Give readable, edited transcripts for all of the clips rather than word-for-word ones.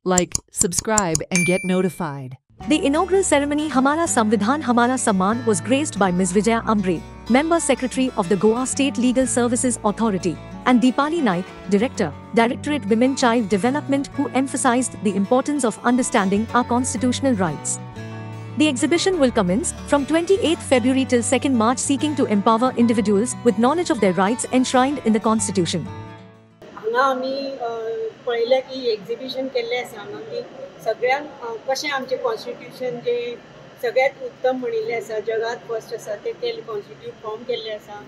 like, subscribe, and get notified. The inaugural ceremony Hamara Samvidhan Hamara Samman was graced by Ms. Vijaya Ambre, Member Secretary of the Goa State Legal Services Authority, and Deepali Naik, Director, Directorate Women Child Development, who emphasized the importance of understanding our constitutional rights. The exhibition will commence from 28th February till 2nd March, seeking to empower individuals with knowledge of their rights enshrined in the Constitution. पळयलें की exhibition केल्लें आसा हांगा की सगळ्यांक कशें आमचें constitution जें सगळ्यांत उत्तम म्हणिल्लें आसा, जगात फर्स्ट आसा तें कॉन्स्टिट्यूट फॉर्म केल्लें आसा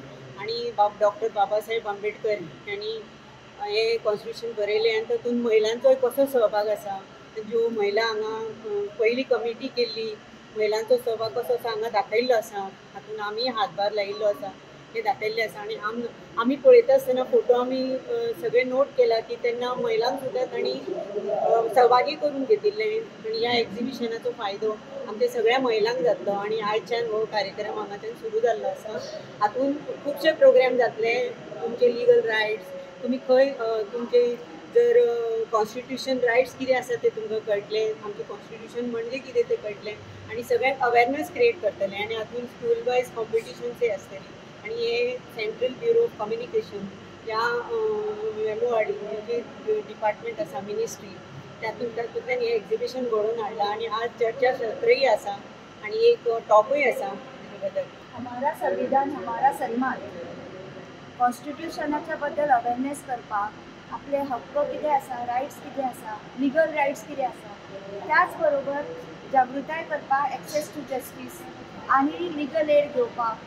आनी डॉक्टर बाबासाहेब आंबेडकर हांणी हें कॉन्स्टिट्यूशन बरयलें आनी तातूंत महिलांचोय कसो सहभाग आसा, ज्यो महिला हांगा पयली कमिटी केल्ली महिलांचो सहभाग कसो आसा हांगा दाखयल्लो आसा, हातूंत आमी हातभार लायिल्लो आसा हे दाखयल्लें आसा आनी आमी पळयता आसतना फोटो आमी सगळे नोट केला की तेन्ना महिलांक सुद्दां तांणी सहभागी करून घेतिल्लें आनी ह्या एक्झिबिशनाचो फायदो आमच्या सगळ्या महिलांक जातलो आनी आयच्यान हो कार्यक्रम हांगाच्यान सुरू जाल्लो आसा. हातूंत खुबशे प्रोग्राम जातले, तुमचे लिगल रायट्स, तुमी खंय तुमचे जर कॉन्स्टिट्यूशन रायट्स कितें आसा ते तुमकां कळटलें, आमचें कॉन्स्टिट्यूशन म्हणजे कितें तें कळटलें आनी सगळ्यांक अवेरनस क्रिएट करतले आनी हातूंत स्कूल वायज कॉम्पिटिशन्सूय आसतली आणि हे सेंट्रल ब्युरो ऑफ कम्युनिकेशन ह्या MORD म्हणजे डिपार्टमेंट आसा मिनिस्ट्री तातूंतल्यान हे एक्झिबिशन घडोवन हाडला आणि आज चर्चा सत्रही आसा आणि एक टॉपय आसा हाजे बद्दल. हमारा संविधान हमारा सन्मान कॉन्स्टिट्यूशनाच्या बद्दल अवेरनेस करपाक आपले हक्क कितें आसा, रायट्स कितें आसा, लिगल रायट्स कितें आसा, त्याच बरोबर जागृताय करपाक, एक्सेस टू जस्टीस आनी लिगल एड घेवपाक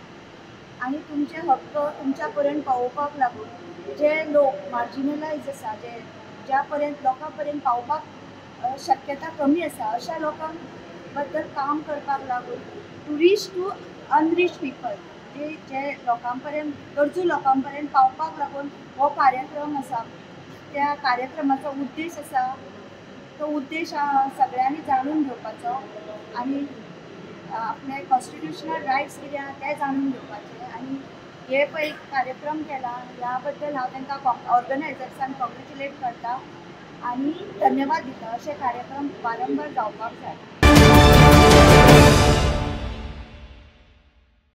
आणि तुमचे हक्क तुमच्या पर्यंत पावोवपाक लागून जे लोक मार्जिनलायज आसा, जे ज्या पर्यंत लोकां पर्यंत पावपाक शक्यता कमी आसा अशा लोकां बद्दल काम करपाक लागून टू रीच टू अनरीच पीपल, जे लोकां पर्यंत गरजू लोकां पर्यंत पावपाक लागून हो कार्यक्रम आसा. त्या कार्यक्रमाचो उद्देश आसा तो उद्देश सगळ्यांनी जाणून घेवपाचो आणि आपले कॉन्स्टिट्यूशनल रायट्स कितें आसा ते जाणून घेवपाचे आनी हे पळय कार्यक्रम केला ह्या बद्दल हांव तांकां ऑर्गनायजर्सांक कॉंग्रेच्युलेट करता आनी धन्यवाद दिता. अशे कार्यक्रम वारंवार जावपाक जाय.